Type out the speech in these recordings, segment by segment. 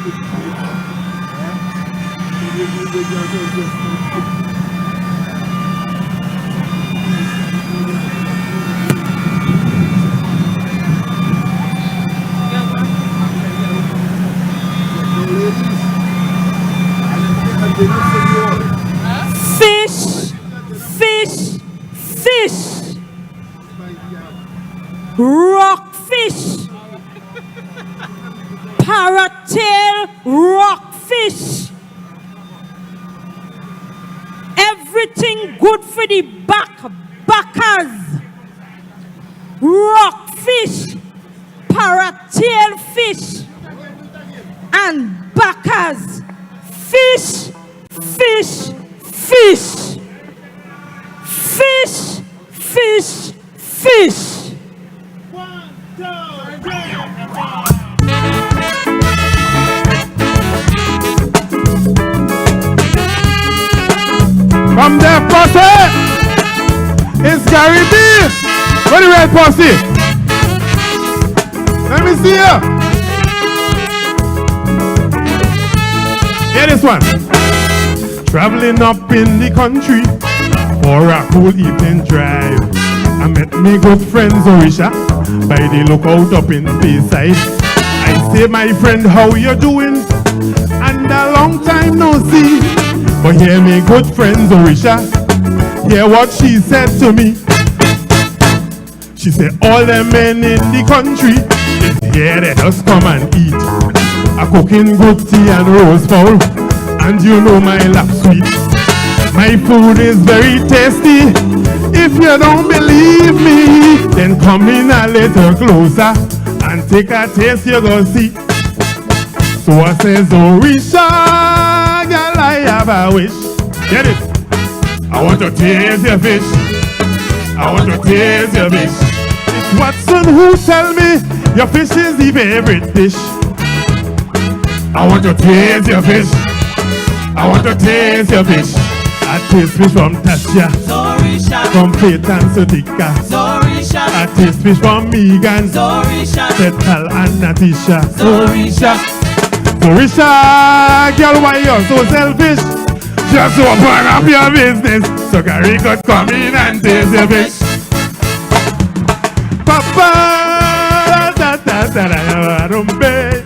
Fish, fish, fish. Rockfish. Parrot-tail rockfish. Everything good for the backers. Rockfish, parrot-tail fish, and backers. Fish, fish, fish. Fish, fish, fish. 1, 2, 3. From there, posse, it's Gary B. Where the red posse? Let me see you. Hear this one. Traveling up in the country for a cool evening drive. I met me good friend Zorisha by the lookout up in Bayside. I say, my friend, how you doing? And a long time no see. But hear me good friend Zorisha, hear what she said to me. She said, all the men in the country is here, they just come and eat. A cooking good tea and rose bowl, and you know my lap sweet. My food is very tasty. If you don't believe me, then come in a little closer and take a taste, you go see. So I says, Zorisha, girl, I have a wish. Get it? I want to taste your fish. I want to taste your fish. It's Watson who tell me your fish is the favorite dish. I want to taste your fish. I want to taste your fish. I taste fish from Tasha, Zorisha, from Faith and Sodika. Zorisha, I taste fish from Megan, Zorisha, Petal and Natisha. Zorisha. Zorisha, girl, why you so selfish? Just open up your business so Gary could come in and taste your fish. Papa, da da da da rumbe,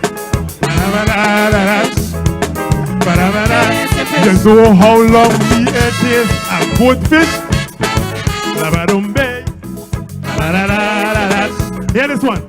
you know how long we ate a good fish? Hear this one.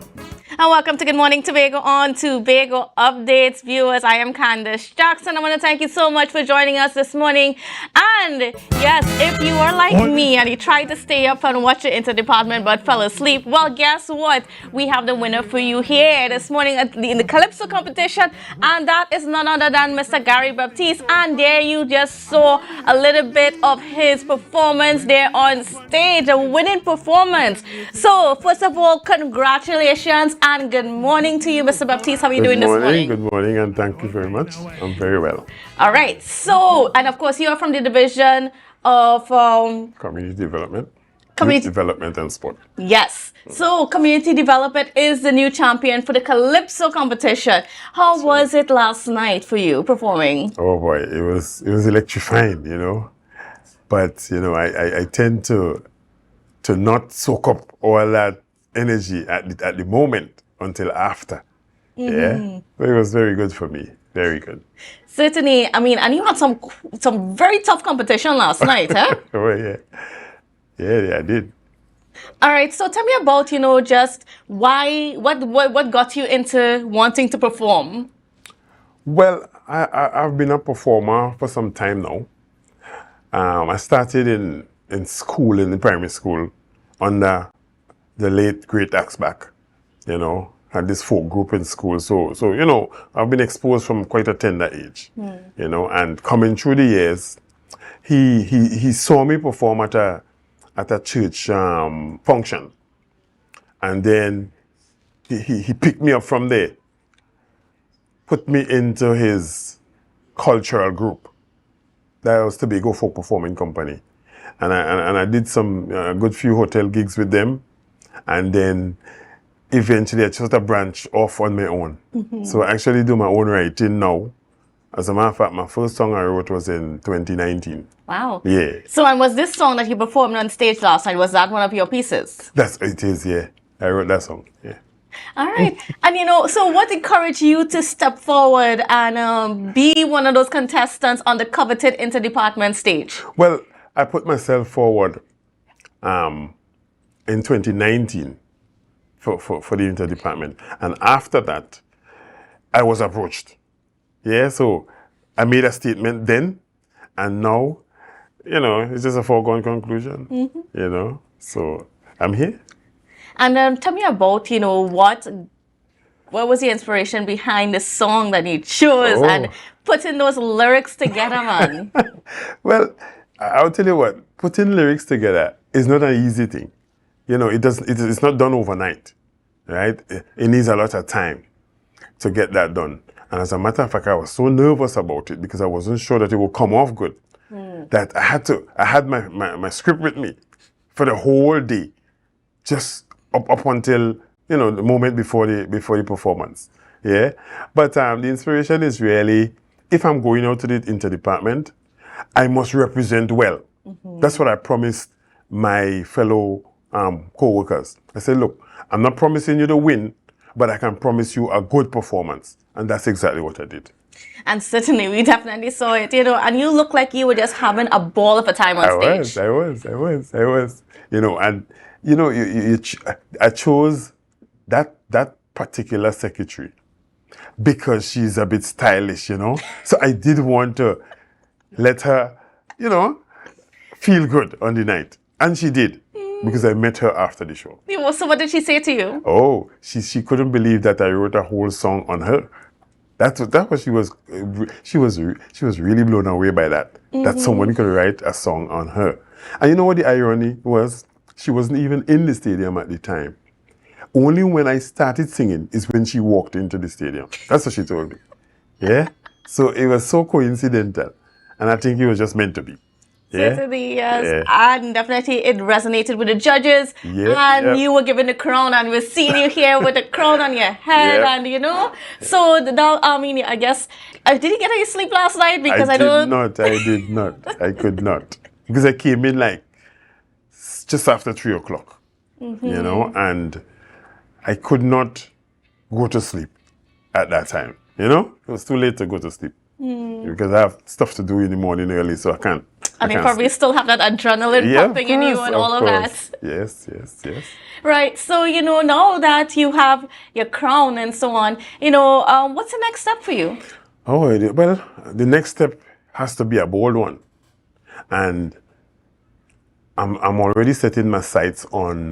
And welcome to Good Morning Tobago on Tobago Updates. Viewers, I am Kandace Jackson. I want to thank you so much for joining us this morning. And yes, if you are like me and you tried to stay up and watch the Interdepartment but fell asleep, well, guess what? We have the winner for you here this morning in the Calypso competition. And that is none other than Mr. Gary Baptiste. And there you just saw a little bit of his performance there on stage, a winning performance. So, first of all, congratulations. And good morning to you, Mr. Baptiste. How are you doing this morning? Good morning, and thank you very much. I'm very well. All right. So, and of course, you are from the division of Community development. Community Youth development and sport. Yes. So, community development is the new champion for the Calypso competition. How was it last night for you performing? Oh boy, it was electrifying, you know. But you know, I tend to not soak up all that energy at the moment until after. Yeah, but it was very good for me. Very good. Certainly. I mean, and you had some very tough competition last night, huh? Oh yeah, yeah, I did. All right. So tell me about just what got you into wanting to perform. Well, I've been a performer for some time now. I started in school, in the primary school, under the late great Axback, had this folk group in school. So I've been exposed from quite a tender age, and coming through the years, he saw me perform at a church function, and then he picked me up from there, put me into his cultural group. That was Tobago Folk Performing Company, and I did some good few hotel gigs with them. And then eventually I chose to branch off on my own. So I actually do my own writing now. As a matter of fact, my first song I wrote was in 2019. Wow. Yeah. So, and was this song that you performed on stage last night, was that one of your pieces? It is, yeah. I wrote that song, yeah. All right. And so what encouraged you to step forward and be one of those contestants on the coveted interdepartment stage? Well, I put myself forward in 2019 for the interdepartment. And after that, I was approached. Yeah, so I made a statement then, and now, it's just a foregone conclusion, So I'm here. And tell me about, what was the inspiration behind the song that you chose and putting those lyrics together, man? Well, I'll tell you what, putting lyrics together is not an easy thing. It's not done overnight, right? It needs a lot of time to get that done. And as a matter of fact, I was so nervous about it because I wasn't sure that it would come off good. That I had my script with me for the whole day, just up until, the moment before the performance. Yeah. But the inspiration is really, if I'm going out to the interdepartment, I must represent well. That's what I promised my fellow co-workers. I said, look, I'm not promising you to win, but I can promise you a good performance. And that's exactly what I did. And certainly, we definitely saw it, and you look like you were just having a ball of a time on stage. I was. I chose that particular secretary because she's a bit stylish, So I did want to let her, feel good on the night. And she did. Because I met her after the show. So what did she say to you? Oh, she couldn't believe that I wrote a whole song on her. That was she was really blown away by that. That someone could write a song on her. And you know what the irony was? She wasn't even in the stadium at the time. Only when I started singing is when she walked into the stadium. That's what she told me. Yeah? So it was so coincidental. And I think it was just meant to be. Yeah. Certainly, yes. Yeah. And definitely it resonated with the judges. And you were given the crown, and we're seeing you here with the crown on your head. And so now, I guess, did you get any sleep last night? Because I did not. I could not. Because I came in just after 3 o'clock, and I could not go to sleep at that time. It was too late to go to sleep. Because I have stuff to do in the morning early, so I can't. And you probably still have that adrenaline pumping in you and all of that. Yes. Right. So, now that you have your crown and so on, what's the next step for you? Oh, well, the next step has to be a bold one. And I'm already setting my sights on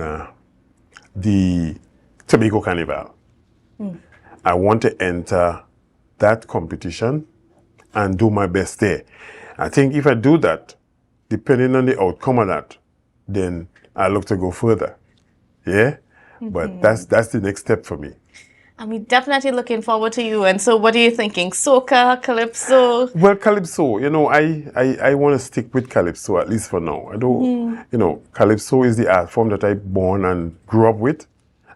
the Tobago Carnival. I want to enter that competition and do my best there. I think if I do that, depending on the outcome of that, then I look to go further. Yeah? But that's the next step for me. I'm definitely looking forward to you. And so what are you thinking? Soca, Calypso? Well, Calypso, I want to stick with Calypso, at least for now. I don't, Calypso is the art form that I born and grew up with,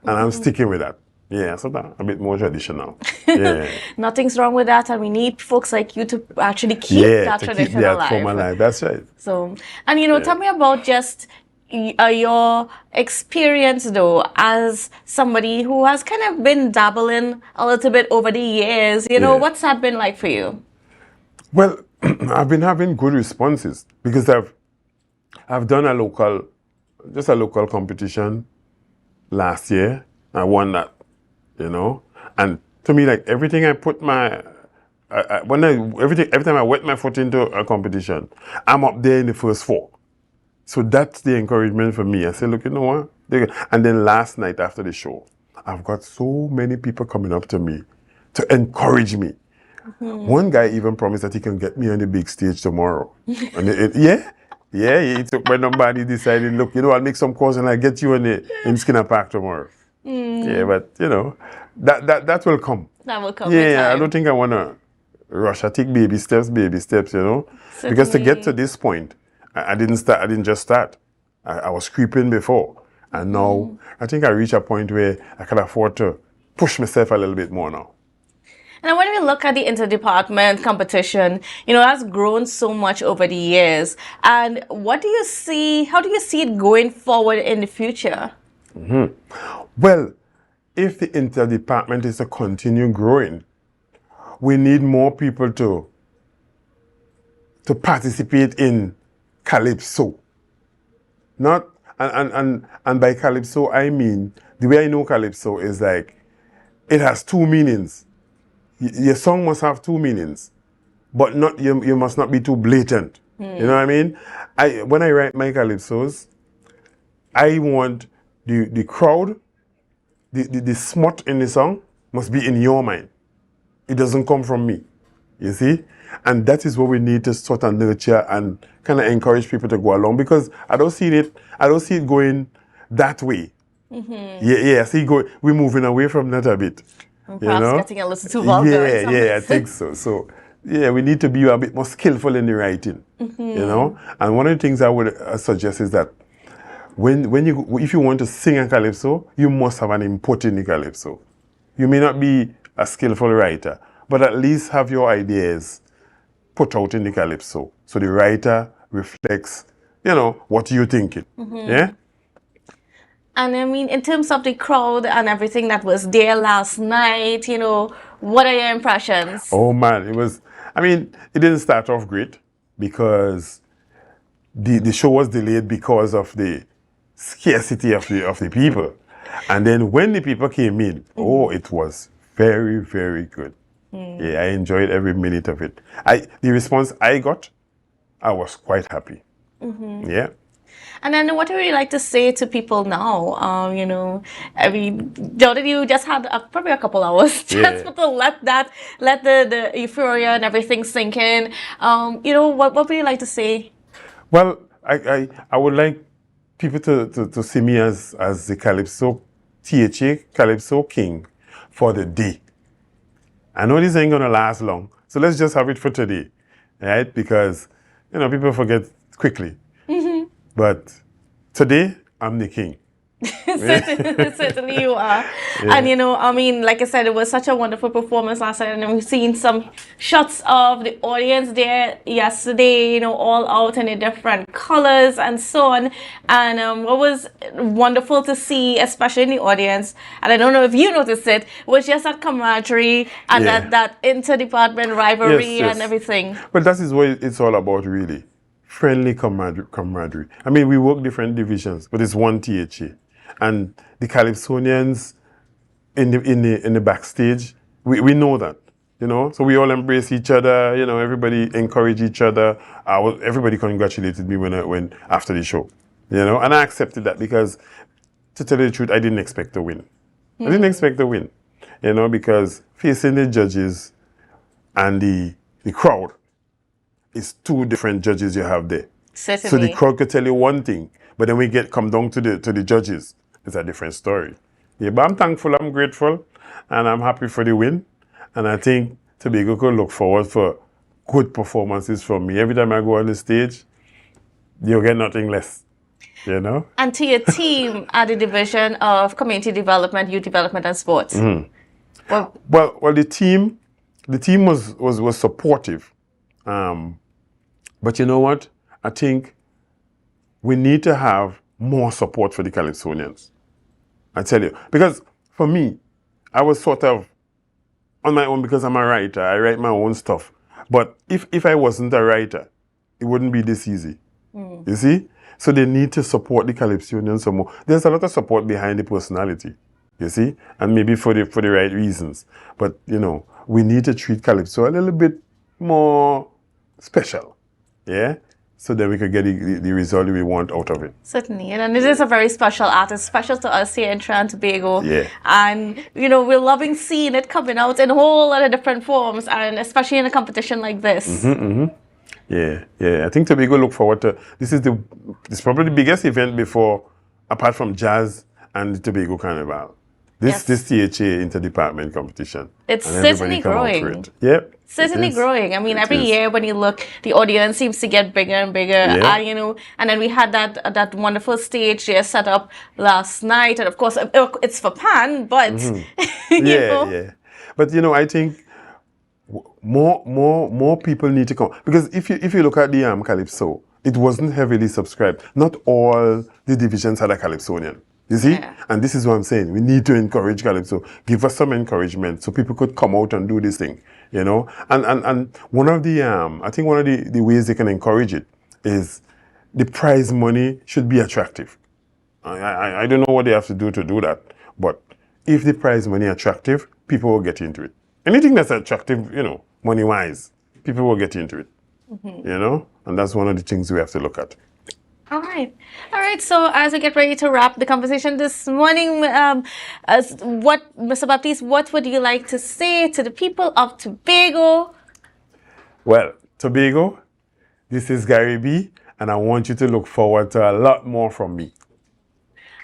and I'm sticking with that. Yeah, so that a bit more traditional. Yeah. Nothing's wrong with that, and we need folks like you to actually keep that tradition alive. Keep the alive. That's right. So, and tell me about just your experience though, as somebody who has kind of been dabbling a little bit over the years. What's that been like for you? Well, I've been having good responses because I've done a local competition last year. I won that. And to me, like everything I put every time I wet my foot into a competition, I'm up there in the first 4. So that's the encouragement for me. I say, look, you know what? And then last night after the show, I've got so many people coming up to me to encourage me. One guy even promised that he can get me on the big stage tomorrow. And he took my number and he decided, look, I'll make some calls and I'll get you in Skinner Park tomorrow. Yeah, but that will come. That will come. Yeah, I don't think I want to rush. I take baby steps, Certainly. Because to get to this point, I didn't just start. I was creeping before, And now I think I reach a point where I can afford to push myself a little bit more now. And when we look at the interdepartment competition, that's grown so much over the years. And what do you see, how do you see it going forward in the future? Well, if the interdepartment is to continue growing, we need more people to participate in Calypso. Not, and by Calypso, I mean, the way I know Calypso is like, it has two meanings. Your song must have two meanings, but not you must not be too blatant. You know what I mean? When I write my Calypsos, I want the crowd, the smut in the song must be in your mind. It doesn't come from me, you see? And that is what we need to sort of nurture and kind of encourage people to go along, because I don't see it going that way. Yeah, I see we're moving away from that a bit. Perhaps getting a little too vulgar. Yeah, I think so. So, yeah, we need to be a bit more skillful in the writing, And one of the things I would suggest is that if you want to sing a calypso, you must have an input in the calypso. You may not be a skillful writer, but at least have your ideas put out in the calypso, so the writer reflects, what you're thinking. Yeah. And I mean, in terms of the crowd and everything that was there last night, what are your impressions? Oh man, it didn't start off great because the show was delayed because of the scarcity of the people. And then when the people came in, it was very, very good. Yeah, I enjoyed every minute of it. The response I got, I was quite happy. Yeah. And then what would you like to say to people now? Jordan, you just had probably a couple hours just to let the euphoria and everything sink in. What would you like to say? Well, I would like people to see me as the Calypso Calypso King for the day. I know this ain't gonna last long, so let's just have it for today, right? Because people forget quickly. But today, I'm the king. Certainly you are. Yeah. And like I said, it was such a wonderful performance last night, and we've seen some shots of the audience there yesterday, all out in the different colors and so on. And what was wonderful to see, especially in the audience, and I don't know if you noticed it, was just that camaraderie and that interdepartment rivalry and everything. But that is what it's all about, really. Friendly camaraderie. We work different divisions, but it's one THA. And the Calypsonians in the backstage, we know that, So we all embrace each other, everybody encourage each other. Everybody congratulated me when after the show, And I accepted that because, to tell you the truth, I didn't expect to win. I didn't expect to win, because facing the judges and the crowd, it's two different judges you have there. Certainly. So the crowd could tell you one thing, but then we come down to the judges. It's a different story. Yeah, but I'm thankful, I'm grateful, and I'm happy for the win. And I think Tobago could look forward for good performances from me. Every time I go on the stage, you'll get nothing less, And to your team at the Division of Community Development, Youth Development and Sports. Well, the team was supportive. But you know what? I think we need to have more support for the Calypsonians. I tell you. Because for me, I was sort of on my own because I'm a writer. I write my own stuff. But if I wasn't a writer, it wouldn't be this easy. You see? So they need to support the Calypsonians some more. There's a lot of support behind the personality, you see? And maybe for the right reasons. But, we need to treat Calypso a little bit more special, so that we could get the result we want out of it. Certainly, and it is a very special artist, special to us here in Trinidad and Tobago. Yeah. And, we're loving seeing it coming out in a whole lot of different forms, and especially in a competition like this. Yeah. I think Tobago look forward to, this is probably the biggest event apart from jazz and the Tobago Carnival. This Yes. THA interdepartment competition. It's And everybody certainly come out for growing. it. Yep. Certainly it is. growing. I mean, It every is. year when you look, the audience seems to get bigger and bigger. Yeah. And, you know, and then we had that wonderful stage there set up last night, and of course it's for Pan, but you know, Yeah. But you know, I think more people need to come, because if you look at the Calypso, it wasn't heavily subscribed. Not all the divisions had a Calypsonian. You see? Yeah. And this is what I'm saying. We need to encourage Calypso. Give us some encouragement so people could come out and do this thing. You know? And one of the I think one of the ways they can encourage it is the prize money should be attractive. I don't know what they have to do that, but if the prize money attractive, people will get into it. Anything that's attractive, you know, money-wise, people will get into it. You know? And that's one of the things we have to look at. All right. So as we get ready to wrap the conversation this morning, Mr. Baptiste, what would you like to say to the people of Tobago? Well, Tobago, this is Gary B, and I want you to look forward to a lot more from me.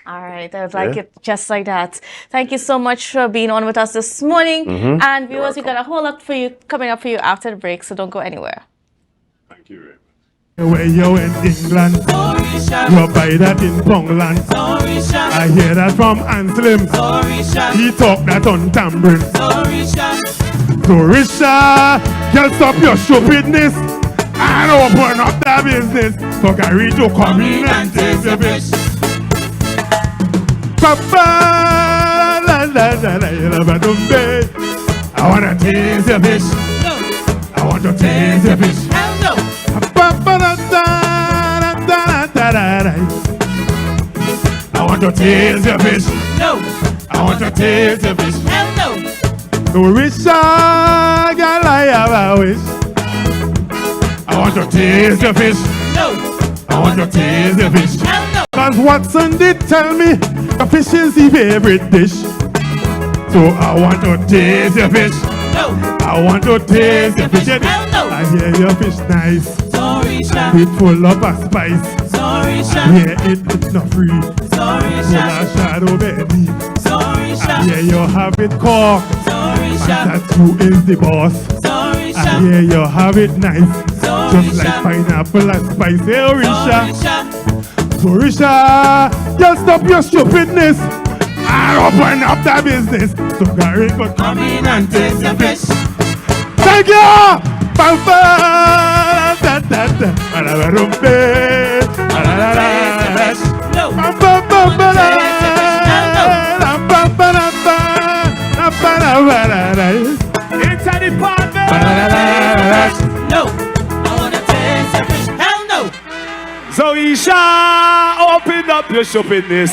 All right, I would like it just like that. Thank you so much for being on with us this morning. And viewers, we got a whole lot for you coming up for you after the break, so don't go anywhere. Thank you, Ray. Where you in England, you buy that in Pongland. I hear that from Anslim. He talk that on Tambrin. Torisha, girl, stop your stupidness and open up that business. So Gary to come in and taste your fish. Papa, la la la la la ba dum be. I wanna taste your fish. I want to taste your fish. Papa, da da da da da da. I want to taste your fish. I want to taste your fish. Torisha, girl, I have a wish. I want to taste your fish. I want to taste your fish. Cause Watson did tell me the fish is the favorite dish. So I want to taste your fish. I want to taste your fish. I hear your fish nice. It's full of a spice. I hear it's not free. Full of shadow belly. I hear you have it cork. And that you is the boss. I hear you have it nice. Just like pineapple and spice. Hey, Orisha. Torisha, just stop your stupidness and open up that business. So Gary could come in and taste your fish. Thank you! It's a department. No, I wanna taste your fish. Hell no. So Isha, open up your stupidness.